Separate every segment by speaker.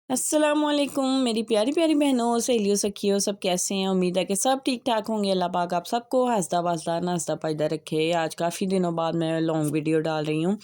Speaker 1: अस्सलामुअलैकुम मेरी प्यारी प्यारी बहनों सहेलियों सखियों सब कैसे हैं। उम्मीद है कि सब ठीक ठाक होंगे। अल्लाह पाक आप सबको हंसदा वासदा नाश्ता पायदा रखे। आज काफ़ी दिनों बाद मैं लॉन्ग वीडियो डाल रही हूँ।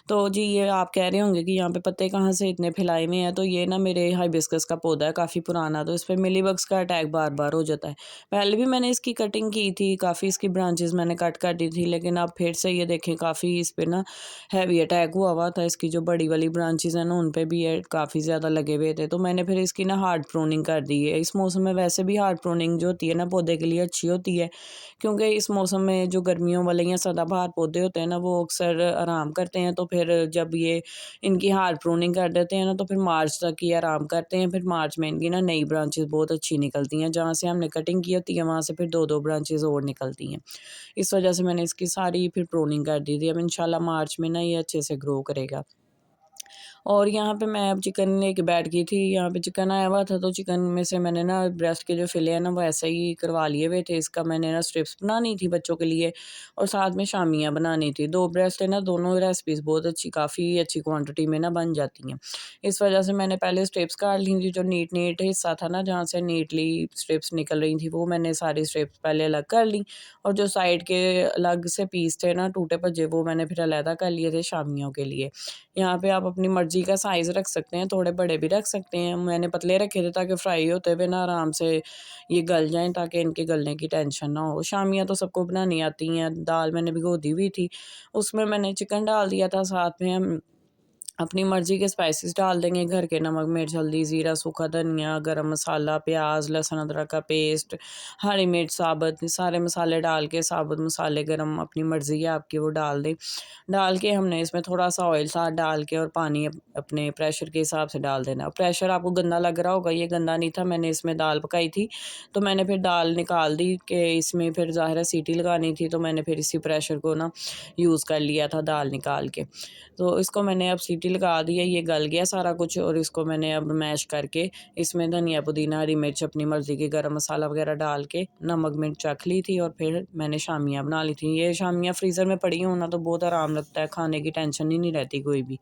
Speaker 1: तो जी ये आप कह रहे होंगे कि यहाँ पे पत्ते कहाँ से इतने फैलाए हुए हैं। तो ये ना मेरे हाइबिस्कस का पौधा है काफ़ी पुराना, तो इस पर मिलीबग्स का अटैक बार बार हो जाता है। पहले भी मैंने इसकी कटिंग की थी, काफ़ी इसकी ब्रांचेस मैंने कट कर दी थी, लेकिन अब फिर से ये देखें काफ़ी इस पर ना हैवी अटैक हुआ था। इसकी जो बड़ी वाली ब्रांचेस हैं ना उन पे भी ये काफ़ी ज़्यादा लगे हुए थे। तो मैंने फिर इसकी ना हार्ड प्रूनिंग कर दी है। इस मौसम में वैसे भी हार्ड प्रूनिंग जो होती है ना पौधे के लिए अच्छी होती है, क्योंकि इस मौसम में जो गर्मियों वाले या सदाबहार पौधे होते हैं ना वो अक्सर आराम करते हैं। तो फिर जब ये इनकी हार्ड प्रूनिंग कर देते हैं ना तो फिर मार्च तक ये आराम करते हैं। फिर मार्च में इनकी ना नई ब्रांचेस बहुत अच्छी निकलती हैं। जहाँ से हमने कटिंग की होती है वहाँ से फिर दो दो ब्रांचेस और निकलती हैं। इस वजह से मैंने इसकी सारी फिर प्रूनिंग कर दी थी। अब इंशाल्लाह मार्च में ना ये अच्छे से ग्रो करेगा। और यहाँ पे मैं अब चिकन लेके बैठ गई थी। यहाँ पे चिकन आया हुआ था, तो चिकन में से मैंने ना ब्रेस्ट के जो फ़िले हैं ना वो ऐसे ही करवा लिए हुए थे। इसका मैंने ना स्ट्रिप्स बनानी थी बच्चों के लिए और साथ में शामियाँ बनानी थी। 2 ब्रेस्ट है ना, दोनों रेसिपीज़ बहुत अच्छी, काफ़ी अच्छी क्वांटिटी में ना बन जाती हैं। इस वजह से मैंने पहले स्ट्रिप्स काट ली थी। जो नीट हिस्सा था ना जहाँ से नीटली स्ट्रिप्स निकल रही थी वो मैंने सारी स्ट्रिप्स पहले अलग कर ली, और जो साइड के अलग से पीस थे ना टूटे भज्जे वो मैंने फिर अलहदा कर लिए थे शामियों के लिए। यहाँ पे आप अपनी मर्ज़ी का साइज़ रख सकते हैं, थोड़े बड़े भी रख सकते हैं। मैंने पतले रखे थे ताकि फ्राई होते हुए ना आराम से ये गल जाएँ, ताकि इनके गलने की टेंशन ना हो। शामियाँ तो सबको बनानी आती हैं। दाल मैंने भिगो दी हुई थी, उसमें मैंने चिकन डाल दिया था, साथ में हम अपनी मर्ज़ी के स्पाइसेस डाल देंगे घर के, नमक, मिर्च, हल्दी, ज़ीरा, सूखा धनिया, गरम मसाला, प्याज़, लहसुन, अदरक का पेस्ट, हरी मिर्च साबुत, सारे मसाले डाल के, साबुत मसाले गरम अपनी मर्ज़ी है आपकी वो डाल दें। डाल के हमने इसमें थोड़ा-सा ऑयल साथ डाल के और पानी अपने प्रेशर के हिसाब से डाल देना। प्रेशर आपको गंदा लग रहा होगा, ये गंदा नहीं था। मैंने इसमें दाल पकाई थी, तो मैंने फिर दाल निकाल दी कि इसमें फिर ज़ाहिर है सीटी लगानी थी, तो मैंने फिर इसी प्रेशर को ना यूज़ कर लिया था दाल निकाल के। तो इसको मैंने अब सीटी लगा दी है, ये गल गया सारा कुछ, और इसको मैंने अब मैश करके इसमें धनिया, पुदीना, हरी मिर्च, अपनी मर्ज़ी की गरम मसाला वगैरह डाल के नमक मिर्च चख ली थी, और फिर मैंने शामियाँ बना ली थी। ये शामियाँ फ्रीज़र में पड़ी हों ना तो बहुत आराम लगता है, खाने की टेंशन ही नहीं रहती कोई भी।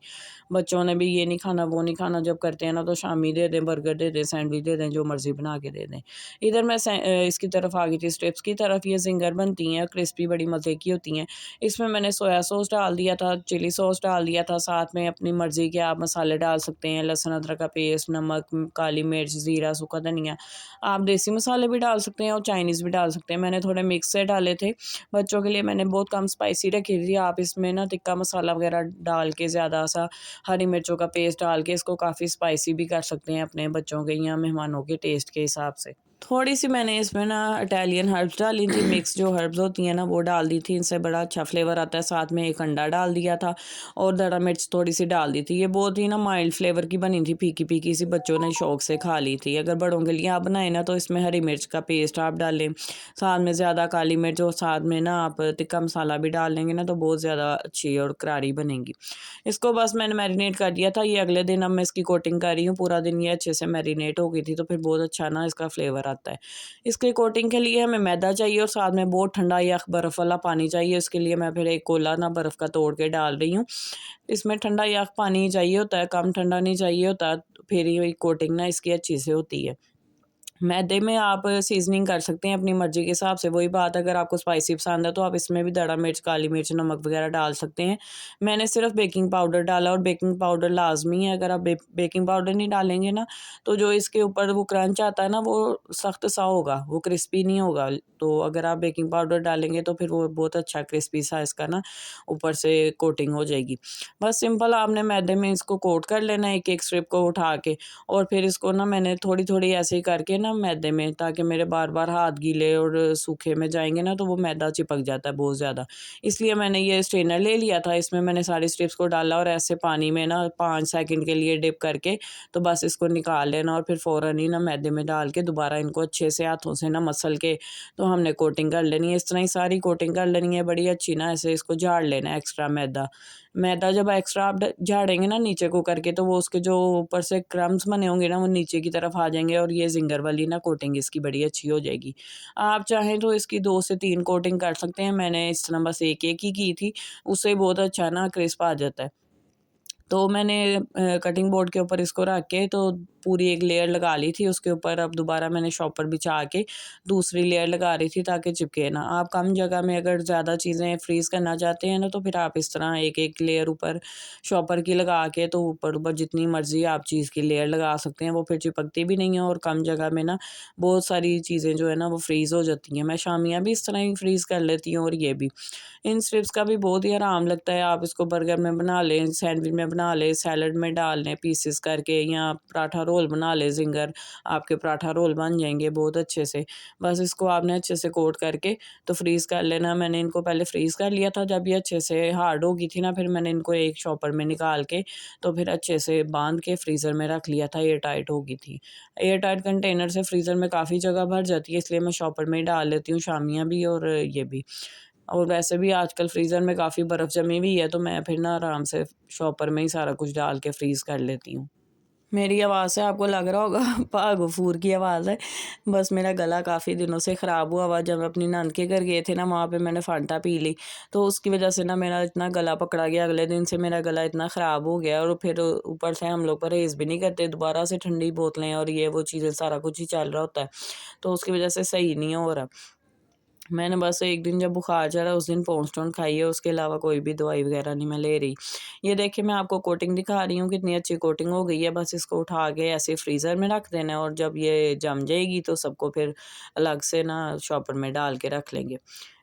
Speaker 1: बच्चों ने भी ये नहीं खाना, वो नहीं खाना जब करते हैं ना तो शामी दे दें, बर्गर दे दें, सैंडविच दे दें, जो मर्ज़ी बना के दे दें। इधर मैं इसकी तरफ आ गई थी स्ट्रिप्स की तरफ। ये ज़िंगर बनती हैं, क्रिस्पी बड़ी मज़े की होती हैं। इसमें मैंने सोया सॉस डाल दिया था, चिली सॉस डाल दिया था, साथ में अपनी मर्ज़ी के आप मसाले डाल सकते हैं, लहसुन अदरक का पेस्ट, नमक, काली मिर्च, ज़ीरा, सूखा धनिया। आप देसी मसाले भी डाल सकते हैं और चाइनीज़ भी डाल सकते हैं। मैंने थोड़े मिक्स से डाले थे। बच्चों के लिए मैंने बहुत कम स्पाइसी रखी थी। आप इसमें ना तिक्का मसाला वगैरह डाल के ज़्यादा-सा हरी मिर्चों का पेस्ट डाल के इसको काफ़ी स्पाइसी भी कर सकते हैं अपने बच्चों के या मेहमानों के टेस्ट के हिसाब से। थोड़ी-सी मैंने इसमें ना इटालियन हर्ब्स डाली थी, मिक्स जो हर्ब्स होती हैं ना वो डाल दी थी, इनसे बड़ा अच्छा फ्लेवर आता है। साथ में 1 अंडा डाल दिया था और दड़ा मिर्च थोड़ी-सी डाल दी थी। ये बहुत ही ना माइल्ड फ्लेवर की बनी थी, फीकी-फीकी सी, बच्चों ने शौक से खा ली थी। अगर बड़ों के लिए आप बनाएँ ना तो इसमें हरी मिर्च का पेस्ट आप डालें, साथ में ज़्यादा काली मिर्च, और साथ में ना आप तिक्का मसाला भी डाल लेंगे ना तो बहुत ज़्यादा अच्छी और करारी बनेगी। इसको बस मैंने मैरिनेट कर दिया था। ये अगले दिन अब मैं इसकी कोटिंग कर रही हूँ। पूरा दिन ये अच्छे से मैरिनेट हो गई थी, तो फिर बहुत अच्छा ना इसका फ्लेवर आता है। इसकी कोटिंग के लिए हमें मैदा चाहिए और साथ में बहुत ठंडा या बर्फ़ वाला पानी चाहिए। इसके लिए मैं फिर एक कोला ना बर्फ़ का तोड़ के डाल रही हूँ। इसमें ठंडा या पानी ही चाहिए होता है, कम ठंडा नहीं चाहिए होता, फिर ये कोटिंग ना इसकी अच्छी से होती है। मैदे में आप सीज़निंग कर सकते हैं अपनी मर्ज़ी के हिसाब से। वही बात, अगर आपको स्पाइसी पसंद है तो आप इसमें भी दड़ा मिर्च, काली मिर्च, नमक वग़ैरह डाल सकते हैं। मैंने सिर्फ़ बेकिंग पाउडर डाला, और बेकिंग पाउडर लाज़मी है। अगर आप बेकिंग पाउडर नहीं डालेंगे ना तो जो इसके ऊपर वो क्रंच आता है ना वो सख्त सा होगा, वो क्रिस्पी नहीं होगा। तो अगर आप बेकिंग पाउडर डालेंगे तो फिर वो बहुत अच्छा क्रिस्पी सा इसका ना ऊपर से कोटिंग हो जाएगी। बस सिंपल आपने मैदे में इसको कोट कर लेना है एक-एक स्ट्रिप को उठा के, और फिर इसको ना मैंने थोड़ी-थोड़ी ऐसे ही करके ना मैदे में, ताकि मेरे बार-बार हाथ गीले और सूखे में जाएँगे ना तो वो मैदा चिपक जाता है बहुत ज़्यादा। इसलिए मैंने ये स्ट्रेनर ले लिया था, इसमें मैंने सारी स्ट्रिप्स को डाला और ऐसे पानी में ना 5 सेकंड के लिए डिप करके तो बस इसको निकाल लेना, और फिर फ़ौरन ही ना मैदे में डाल के दोबारा इनको अच्छे से हाथों से ना मसल के तो हमने कोटिंग कर लेनी है। इस तरह ही सारी कोटिंग कर लेनी है बड़ी अच्छी ना, ऐसे इसको झाड़ लेना है एक्स्ट्रा मैदा। मैदा जब एक्स्ट्रा आप झाड़ेंगे ना नीचे को करके तो वो उसके जो ऊपर से क्रम्स बने होंगे ना वो नीचे की तरफ आ जाएँगे, और ये ज़िंगर वाली ना कोटिंग इसकी बड़ी अच्छी हो जाएगी। आप चाहें तो इसकी 2 से 3 कोटिंग कर सकते हैं। मैंने इस तरह बस 1-1 ही की थी, उससे बहुत अच्छा ना क्रिस्प आ जाता है। तो मैंने कटिंग बोर्ड के ऊपर इसको रख के तो पूरी एक लेयर लगा ली थी, उसके ऊपर अब दोबारा मैंने शॉपर बिछा के दूसरी लेयर लगा रही थी ताकि चिपके ना। आप कम जगह में अगर ज़्यादा चीज़ें फ्रीज़ करना चाहते हैं ना, तो फिर आप इस तरह एक-एक लेयर ऊपर शॉपर की लगा के तो ऊपर-ऊपर जितनी मर्ज़ी आप चीज़ की लेयर लगा सकते हैं, वो फिर चिपकती भी नहीं है और कम जगह में ना बहुत सारी चीज़ें जो है ना वो फ्रीज़ हो जाती हैं। मैं शामियाँ भी इस तरह ही फ्रीज़ कर लेती हूँ और ये भी। इन स्ट्रिप्स का भी बहुत ही आराम लगता है, आप इसको बर्गर में बना लें, सैंडविच में बना लें, सैलड में डाल लें पीसेस करके, या पराठा रोल बना लें ज़िंगर, आपके पराठा रोल बन जाएँगे बहुत अच्छे से। बस इसको आपने अच्छे से कोट करके तो फ्रीज़ कर लेना। मैंने इनको पहले फ्रीज़ कर लिया था, जब ये अच्छे से हार्ड हो गई थी ना, फिर मैंने इनको एक शॉपर में निकाल के तो फिर अच्छे से बाँध के फ्रीज़र में रख लिया था, एयर टाइट हो गई थी। एयर टाइट कंटेनर से फ्रीज़र में काफ़ी जगह भर जाती है, इसलिए मैं शॉपर में ही डाल लेती हूँ शामियाँ भी और ये भी। और वैसे भी आजकल फ्रीज़र में काफ़ी बर्फ़ जमी हुई है, तो मैं फिर ना आराम से शॉपर में ही सारा कुछ डाल के फ्रीज़ कर लेती हूँ। मेरी आवाज़ से आपको लग रहा होगा भागो-फूर की आवाज़ है। बस मेरा गला काफ़ी दिनों से ख़राब हुआ जब मैं अपनी नंद के घर गए थे ना, वहाँ पे मैंने फ़ांटा पी ली। तो उसकी वज़ह से ना मेरा इतना गला पकड़ा गया, अगले दिन से मेरा गला इतना ख़राब हो गया और फिर ऊपर से हम लोग परहेज़ भी नहीं करते, दोबारा से ठंडी बोतलें और ये वो चीज़ें सारा कुछ ही चल रहा होता है। तो उसकी वज़ह से सही नहीं हो रहा। मैंने बस एक दिन जब बुखार चढ़ा उस दिन पॉन्स्टोन खाई है, उसके अलावा कोई भी दवाई वगैरह नहीं मैं ले रही। ये देखिए मैं आपको कोटिंग दिखा रही हूँ कितनी अच्छी कोटिंग हो गई है, बस इसको उठा के ऐसे फ्रीज़र में रख देना है और जब ये जम जाएगी तो सबको फिर अलग से ना शॉपर में डाल के रख लेंगे।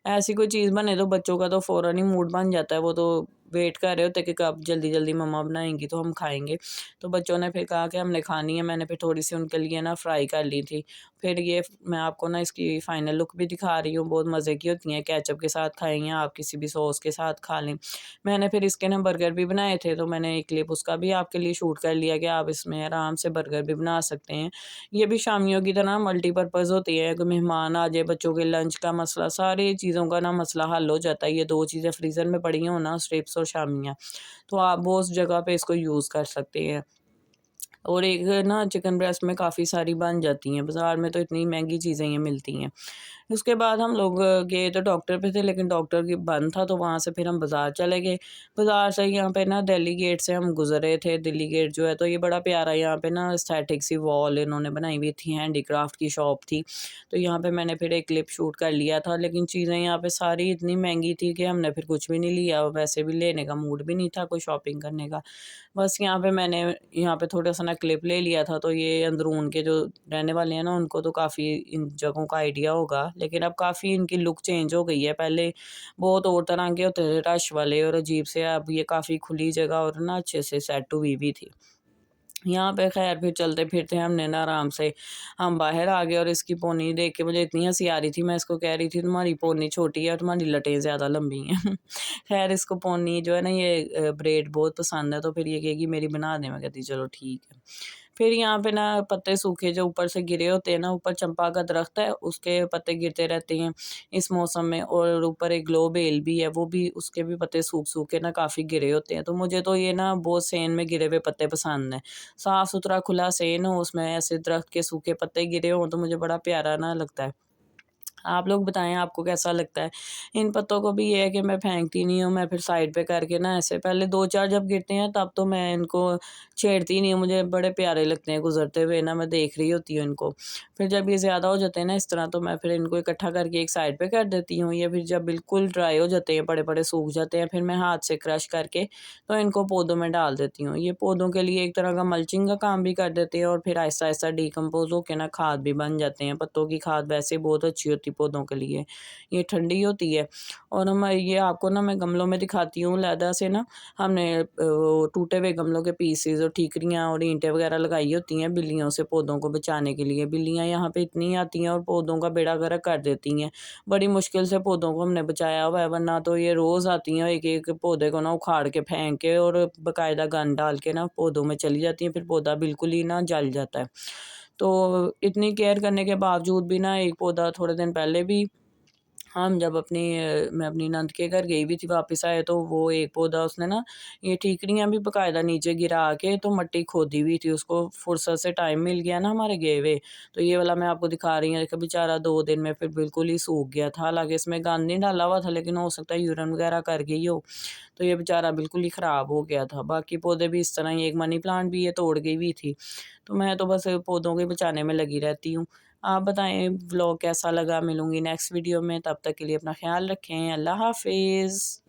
Speaker 1: ऐसी कोई चीज़ बने तो बच्चों का तो फ़ौरन ही मूड बन जाता है, वो तो वेट कर रहे होते हैं कि कब जल्दी-जल्दी मम्मा बनाएँगी तो हम खाएँगे। तो बच्चों ने फिर कहा कि हमने खानी है, मैंने फिर थोड़ी-सी उनके लिए ना फ्राई कर ली थी। फिर ये मैं आपको ना इसकी फाइनल लुक भी दिखा रही हूँ, बहुत मज़े की होती हैं, केचअप के साथ खाएँ या आप किसी भी सॉस के साथ खा लें। मैंने फिर इसके ना बर्गर भी बनाए थे, तो मैंने एक क्लिप उसका भी आपके लिए शूट कर लिया कि आप इसमें आराम से बर्गर भी बना सकते हैं। ये भी शामियों की तरह मल्टीपर्पज़ होती है, कोई मेहमान आ जाए, बच्चों के लंच का मसला, सारी चीज़ों का ना मसला हल हो जाता है। ये 2 चीज़ें फ्रीज़र में पड़ी हों ना, स्ट्रिप्स और शामियाँ, तो आप वो उस जगह पे इसको यूज़ कर सकते हैं। और एक ना चिकन ब्रेस्ट में काफ़ी सारी बन जाती हैं, बाज़ार में तो इतनी महँगी चीज़ें ये मिलती हैं। उसके बाद हम लोग गए तो डॉक्टर पे थे, लेकिन डॉक्टर की बंद था, तो वहाँ से फिर हम बाज़ार चले गए। बाज़ार से यहाँ पे ना दिल्ली गेट से हम गुज़रे थे, दिल्ली गेट जो है तो ये बड़ा प्यारा यहाँ पे ना एस्थेटिक सी वॉल इन्होंने बनाई हुई थी, हैंडीक्राफ्ट की शॉप थी। तो यहाँ पे मैंने फिर एक क्लिप शूट कर लिया था, लेकिन चीज़ें यहाँ पे सारी इतनी महँगी थी कि हमने फिर कुछ भी नहीं लिया, वैसे भी लेने का मूड भी नहीं था कोई शॉपिंग करने का। बस यहाँ पे मैंने यहाँ पे थोड़ा-सा ना क्लिप ले लिया था, तो ये अंदरून के जो रहने वाले हैं ना, उनको तो काफ़ी इन जगहों का आइडिया होगा। लेकिन अब काफ़ी इनकी लुक चेंज हो गई है, पहले बहुत और तरह के होते थे, रश वाले और अजीब से, अब ये काफ़ी खुली जगह और ना अच्छे से सेट हुई भी थी। यहाँ पे ख़ैर फिर चलते-फिरते हमने ना आराम से हम बाहर आ गए और इसकी पोनी देख के मुझे इतनी हँसी आ रही थी, मैं इसको कह रही थी तुम्हारी पोनी छोटी है और तुम्हारी लटें ज़्यादा लंबी हैं। ख़ैर इसको पोनी जो है ना ये ब्रेड बहुत पसंद है, तो फिर ये कहेगी मेरी बना दे, मैं कहती चलो ठीक है। फिर यहाँ पे ना पत्ते सूखे जो ऊपर से गिरे होते हैं ना, ऊपर चंपा का दरख्त है, उसके पत्ते गिरते रहते हैं इस मौसम में, और ऊपर एक ग्लो बेल भी है, वो भी उसके भी पत्ते सूख-सूख के ना काफ़ी गिरे होते हैं। तो मुझे तो ये ना बहुत सेन में गिरे हुए पत्ते पसंद हैं। साफ-सुथरा खुला सेन हो, उसमें ऐसे दरख्त के सूखे पत्ते गिरे हों, तो मुझे बड़ा प्यारा ना लगता है। आप लोग बताएँ आपको कैसा लगता है? इन पत्तों को भी ये है कि मैं फेंकती नहीं हूँ, मैं फिर साइड पे करके ना ऐसे पहले 2-4 जब गिरते हैं तब तो मैं इनको छेड़ती नहीं हूँ, मुझे बड़े प्यारे लगते हैं गुज़रते हुए ना, मैं देख रही होती हूँ इनको। फिर जब ये ज़्यादा हो जाते हैं ना इस तरह, तो मैं फिर इनको इकट्ठा करके एक साइड पे कर देती हूँ। ये फिर जब बिल्कुल ड्राई हो जाते हैं, बड़े-बड़े सूख जाते हैं, फिर मैं हाथ से क्रश करके तो इनको पौधों में डाल देती हूँ। ये पौधों के लिए एक तरह का मल्चिंग का काम भी कर देते हैं और फिर आहिस्ता-आहिस्ता डिकम्पोज़ होके ना खाद भी बन जाते हैं। पत्तों की खाद वैसे ही बहुत अच्छी होती है पौधों के लिए, ये ठंडी होती है। और हम ये आपको ना मैं गमलों में दिखाती हूँ, अलहदा से ना हमने वो टूटे हुए गमलों के पीसेज़ और ठीकरियाँ और ईंटें वगैरह लगाई होती हैं बिल्लियों से पौधों को बचाने के लिए। बिल्लियाँ यहाँ पे इतनी आती हैं और पौधों का बेड़ा गर्क कर देती हैं। बड़ी मुश्किल से पौधों को हमने बचाया हुआ है, वरना तो ये रोज़ आती हैं, एक-एक पौधे को ना उखाड़ के फेंक के और बाकायदा गन डाल के ना पौधों में चली जाती हैं, फिर पौधा बिल्कुल ही ना जल जाता है। तो इतनी केयर करने के बावजूद भी ना एक पौधा थोड़े दिन पहले भी हम जब मैं अपनी नंद के घर गई हुई थी, वापस आए तो वो एक पौधा उसने ना ये ठीकरियाँ भी बाकायदा नीचे गिरा के तो मिट्टी खोदी हुई थी, उसको फुर्सत से टाइम मिल गया ना हमारे गए हुए। तो ये वाला मैं आपको दिखा रही हूँ, देखो बेचारा 2 दिन में फिर बिल्कुल ही सूख गया था। हालाँकि इसमें गंद नहीं डाला हुआ था, लेकिन हो सकता है यूरिन वगैरह कर गई हो, तो ये बेचारा बिल्कुल ही ख़राब हो गया था। बाकी पौधे भी इस तरह ही, एक मनी प्लांट भी ये तोड़ गई हुई थी। तो मैं तो बस पौधों को बचाने में लगी रहती हूँ। आप बताएँ व्लॉग कैसा लगा? मिलूँगी नेक्स्ट वीडियो में, तब तक के लिए अपना ख़्याल रखें। अल्लाह हाफ़िज़।